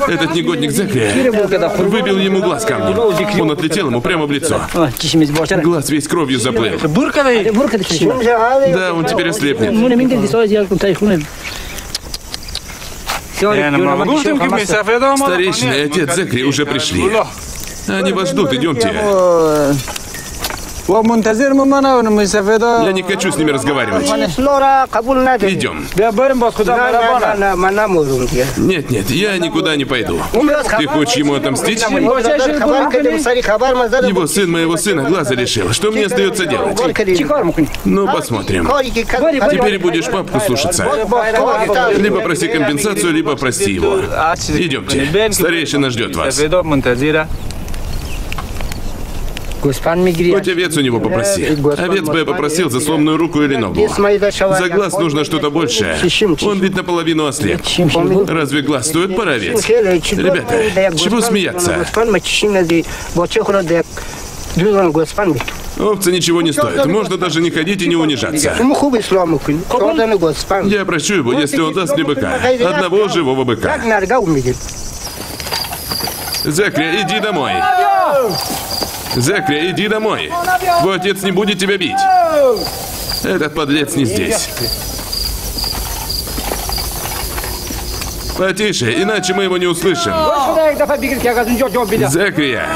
Этот негодник Зекрия выбил ему глаз камнем. Он отлетел ему прямо в лицо. Глаз весь кровью заплыл. Да, он теперь ослепнет. Старейшина и отец Зекри уже пришли. Они вас ждут, идемте. Я не хочу с ними разговаривать. Идем. Нет, я никуда не пойду. Ты хочешь ему отомстить? Его сын моего сына глаза лишил. Что мне остается делать? Ну, посмотрим. Теперь будешь папку слушаться. Либо проси компенсацию, либо прости его. Идемте. Старейшина ждет вас. Хоть овец у него попроси. Овец бы я попросил за сломанную руку или ногу. За глаз нужно что-то большее. Он ведь наполовину ослеп. Разве глаз стоит пара овец? Ребята, чего смеяться? Овцы ничего не стоят. Можно даже не ходить и не унижаться. Я прощу его, если он даст мне быка. Одного живого быка. Зекрия, иди домой. Зекрия, иди домой. Твой отец не будет тебя бить. Этот подлец не здесь. Потише, иначе мы его не услышим. Зекрия!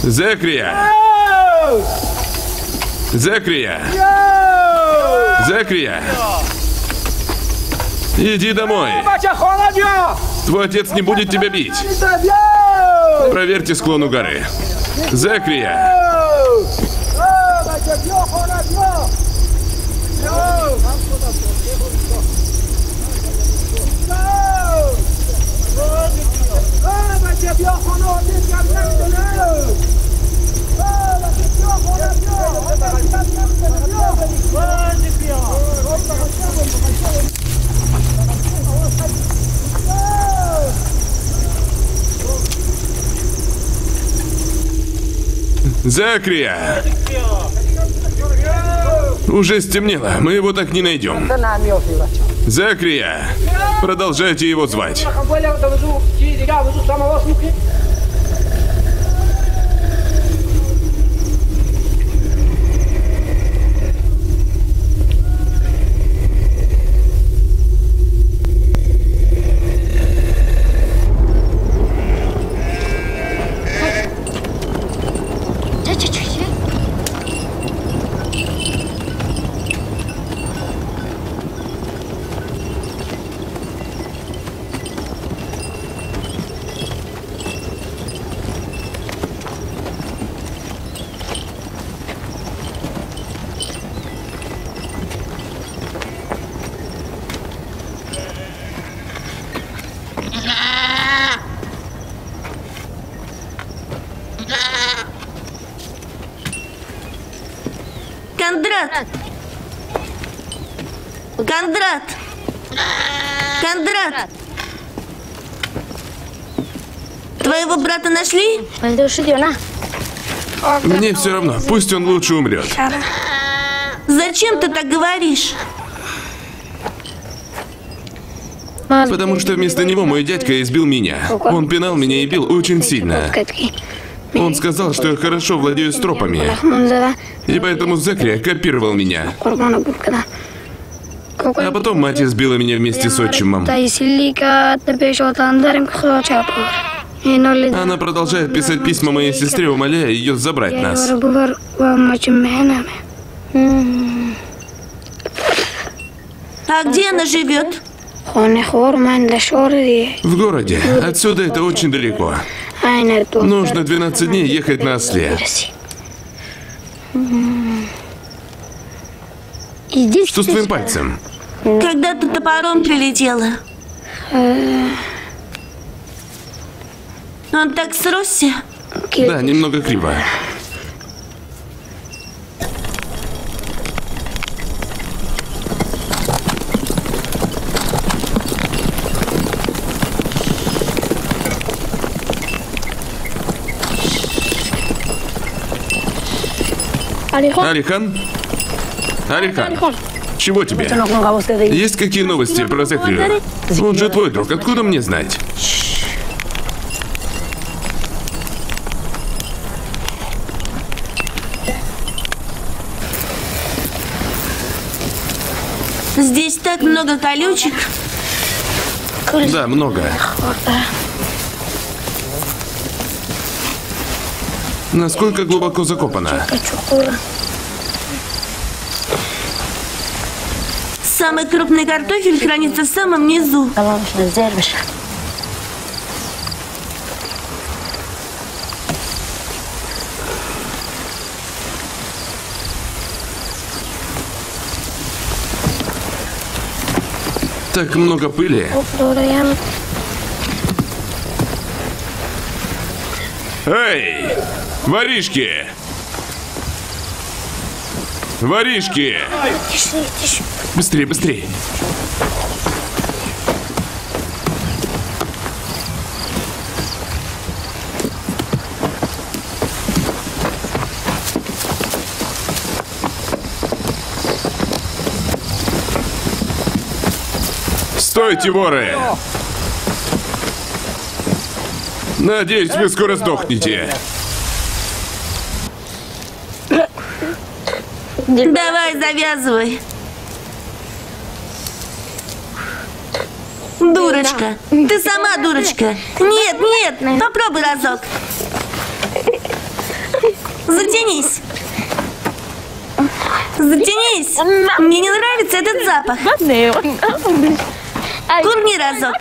Зекрия! Зекрия! Зекрия! Иди домой. Твой отец не будет тебя бить. Проверьте склон у горы. Зекрия! Зекрия! Уже стемнело, мы его так не найдем. Зекрия! Продолжайте его звать. Кондрат! Кондрат! Кондрат! Твоего брата нашли? Мне все равно, пусть он лучше умрет. Зачем ты так говоришь? Потому что вместо него мой дядька избил меня. Он пинал меня и бил очень сильно. Он сказал, что я хорошо владею стропами. И поэтому Закри копировал меня. А потом мать избила меня вместе с отчимом. Она продолжает писать письма моей сестре, умоляя ее забрать нас. А где она живет? В городе. Отсюда это очень далеко. Нужно 12 дней ехать на осле. Что с твоим пальцем? Когда-то топором прилетела. Он так сросся. Да, немного криво. Алихан? Алихан, чего тебе? Есть какие новости про Закрию? Он же твой друг, откуда мне знать? Здесь так много колючек. Да, много. Насколько глубоко закопано? Самый крупный картофель хранится в самом низу. Так много пыли. Эй! Воришки! Воришки! Быстрее, быстрее! Стойте, воры! Надеюсь, вы скоро сдохнете. Давай, завязывай. Дурочка. Ты сама дурочка. Нет, нет, попробуй разок. Затянись. Затянись. Мне не нравится этот запах. Курни разок.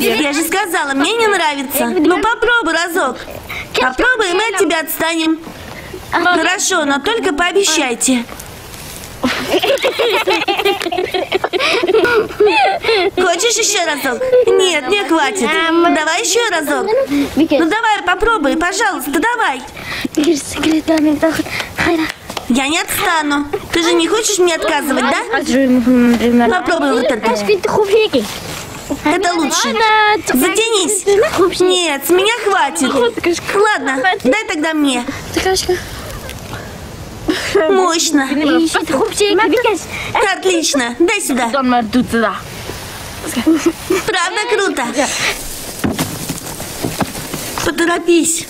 Я же сказала, мне не нравится. Ну попробуй разок. Попробуй, и мы от тебя отстанем. Хорошо, но только пообещайте. Хочешь еще разок? Нет, не хватит. Давай еще разок. Ну давай, попробуй, пожалуйста, давай. Я не отстану. Ты же не хочешь мне отказывать, да? Попробуй вот это. Это лучше. Затянись. Нет, с меня хватит. Ладно, дай тогда мне. Мощно. Отлично. Дай сюда. Правда круто? Поторопись.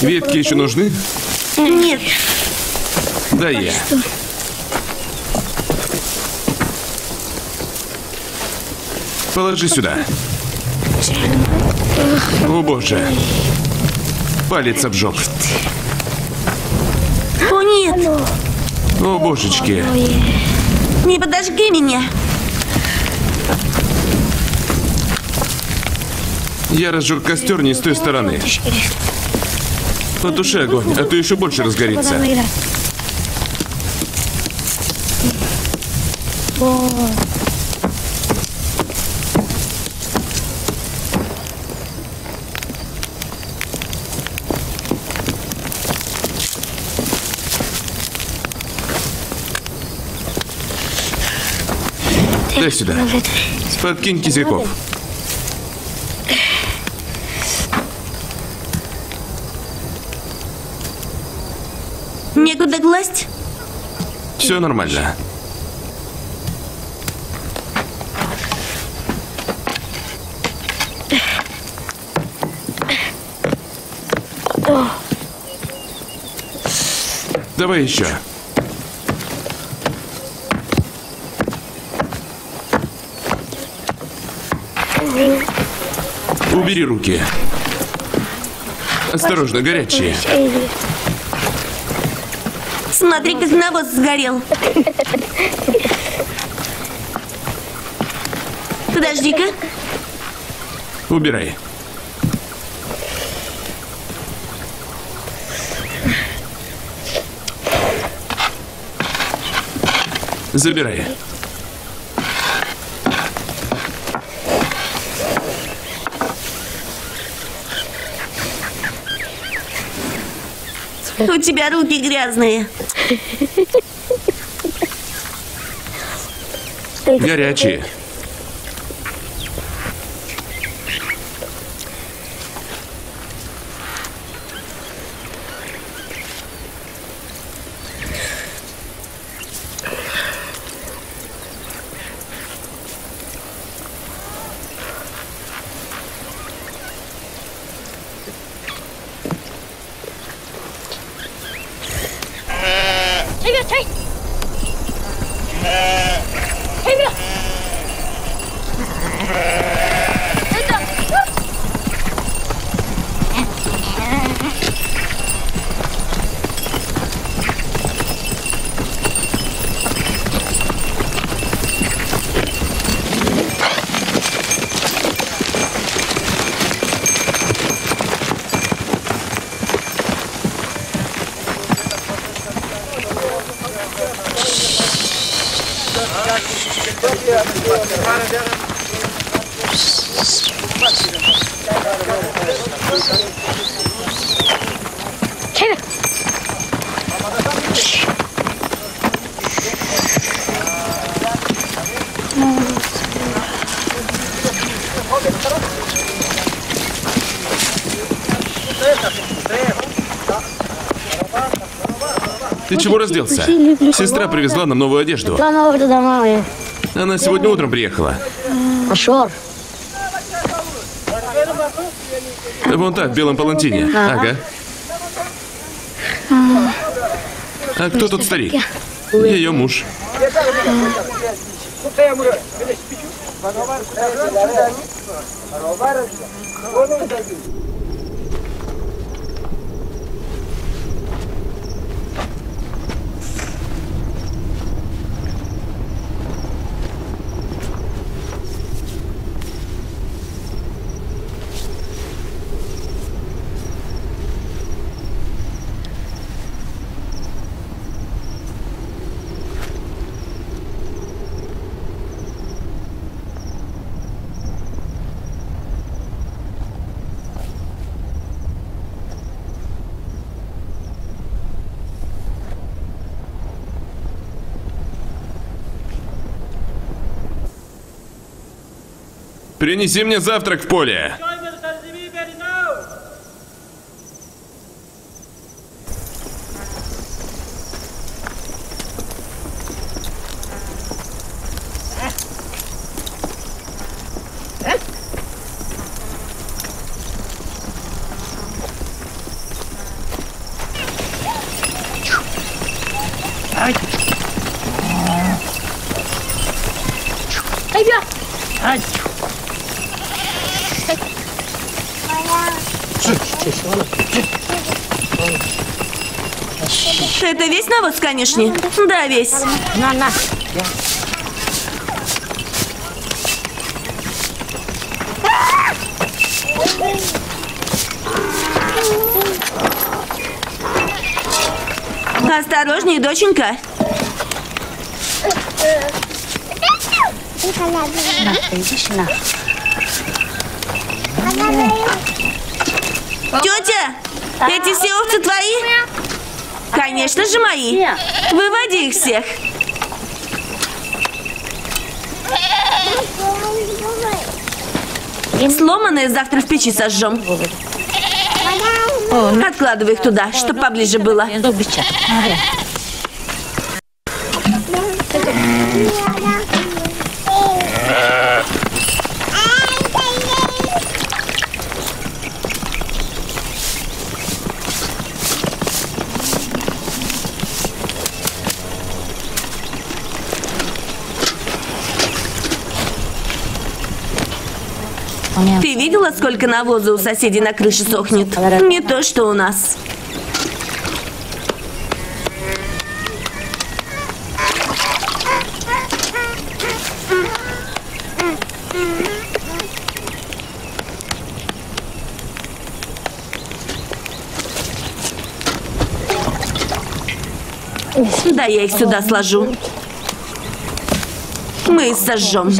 Ветки еще нужны? Нет. Да я. Положи сюда. О боже. Палец обжег. О нет. О божечки. Не подожги меня. Я разжег костер не с той стороны. Потуши огонь, а то еще больше разгорится. Дай сюда. Подкинь кизяков. Некуда класть? Все нормально. Давай еще. Убери руки. Осторожно, горячие. Смотри, как навоз сгорел. Подожди-ка. Убирай. Забирай. У тебя руки грязные. Горячие. Ты чего разделся? Сестра привезла нам новую одежду. Она сегодня утром приехала. Вон та, в белом палантине. Ага. А кто тут старик? Ее муж. Принеси мне завтрак в поле. Это весь навоз в конюшне? Да, весь. Осторожней, доченька. Тетя, эти все овцы твои? Конечно же мои. Выводи их всех. Сломанные завтра в печи сожжем. Откладывай их туда, чтоб поближе было. Ты видела, сколько навоза у соседей на крыше сохнет? Не то, что у нас. Да, я их сюда сложу. Мы их сожжем.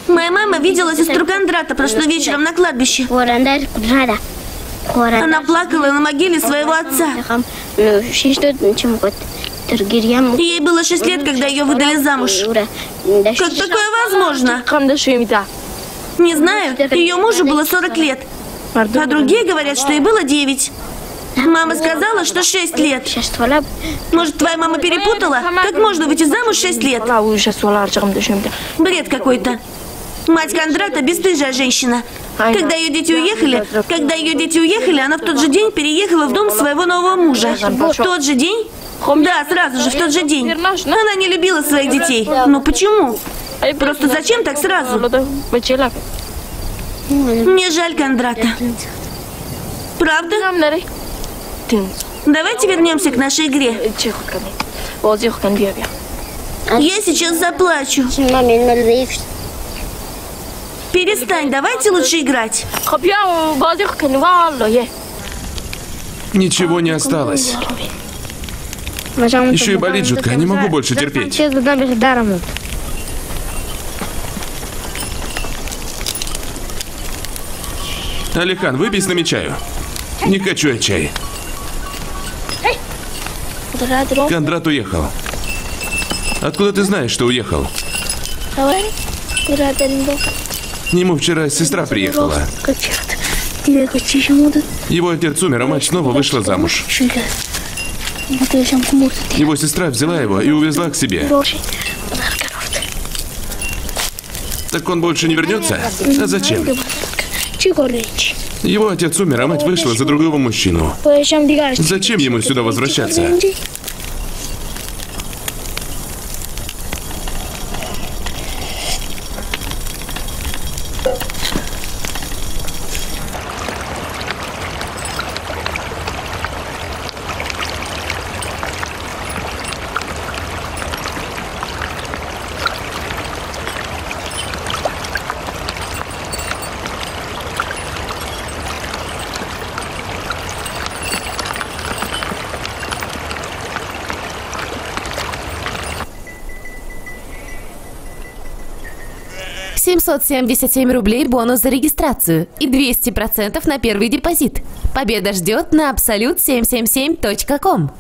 Моя мама видела сестру Кондрата прошлым вечером на кладбище. Она плакала на могиле своего отца. Ей было 6 лет, когда ее выдали замуж. Как такое возможно? Не знаю, ее мужу было 40 лет. А другие говорят, что ей было 9. Мама сказала, что 6 лет. Может, твоя мама перепутала? Как можно выйти замуж 6 лет? Бред какой-то. Мать Кондрата бесстыжая женщина. Когда ее дети уехали, она в тот же день переехала в дом своего нового мужа. В тот же день? Да, сразу же, в тот же день. Она не любила своих детей. Но почему? Просто зачем так сразу? Мне жаль Кондрата. Правда? Давайте вернемся к нашей игре. Я сейчас заплачу. Перестань, давайте лучше играть. Ничего не осталось. Еще и болит жутко, я не могу больше терпеть. Алихан, выпей с нами чаю. Не хочу я чай. Кондрат уехал. Откуда ты знаешь, что уехал? К нему вчера сестра приехала. Его отец умер, а мать снова вышла замуж. Его сестра взяла его и увезла к себе. Так он больше не вернется? А зачем? Его отец умер, а мать вышла за другого мужчину. Зачем ему сюда возвращаться? 777 рублей бонус за регистрацию и 200% на первый депозит. Победа ждет на absolute777.com.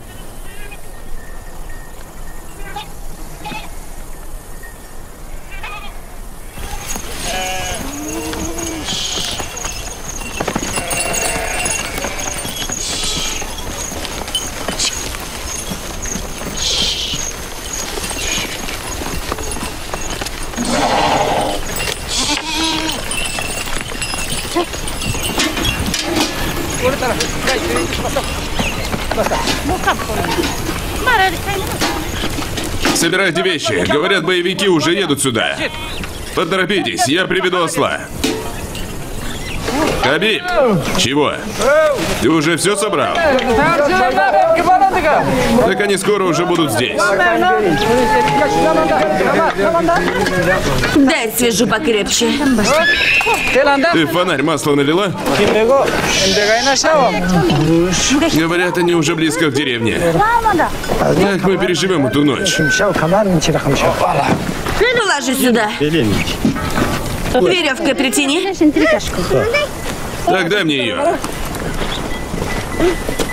Собирайте вещи. Говорят, боевики уже едут сюда. Поторопитесь, я приведу осла. Хабиб! Чего? Ты уже все собрал? Так они скоро уже будут здесь. Дай свяжу покрепче. Ты в фонарь масло налила? Говорят, они уже близко к деревне. Как мы переживем эту ночь? Положи сюда. Веревкой притяни. Так, дай мне ее.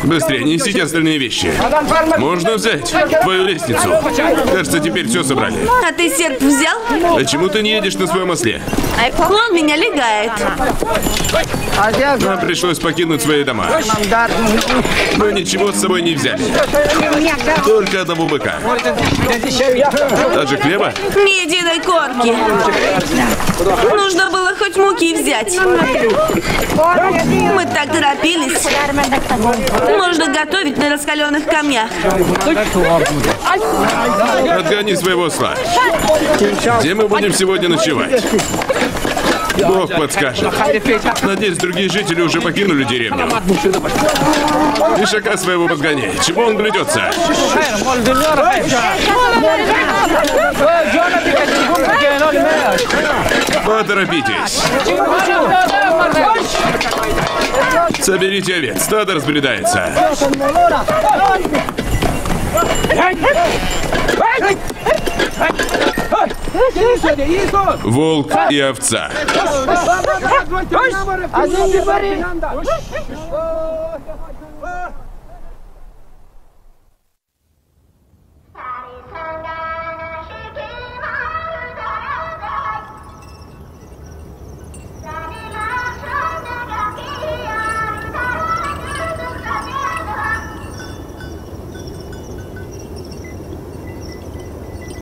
Быстрее, несите остальные вещи. Можно взять твою лестницу? Кажется, теперь все собрали. А ты серп взял? Почему ты не едешь на своем осле? Он меня легает. Нам пришлось покинуть свои дома. Мы ничего с собой не взяли. Только одного быка. Даже хлеба? Ни единой корки. Нужно было хоть муки взять. Мы так торопились. Можно готовить на раскаленных камнях. Отгони своего осла. Где мы будем сегодня ночевать? Бог подскажет. Надеюсь, другие жители уже покинули деревню. Ишака своего подгоняй. Чего он блюдется? Поторопитесь. Соберите овец, стадо разбредается. Волк и овца.